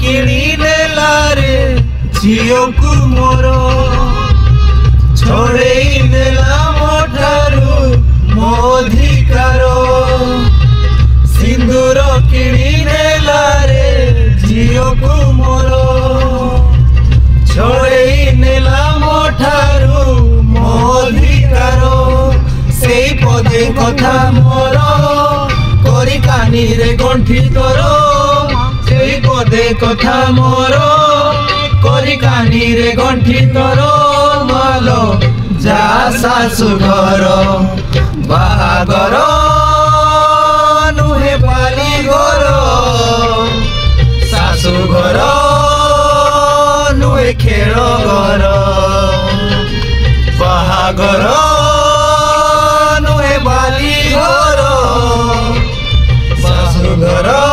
किणी नेला रे झियो को मोर छोड़ेई नेला मोठारू मो अधिकार सिंदूर किणी नेला रे झियो को मोर छोड़ेई नेला मोठारू मो अधिकार से पदे कथा मोर करी कानी रे गंठी तोर से पदे कथा मोर करी कानी रे गंठी तोर मालो जा सासु घर बाहागर नुहे बाली घर सासु घर नुहे खेल घर बाहागर नुहे बाली घर सासु घर।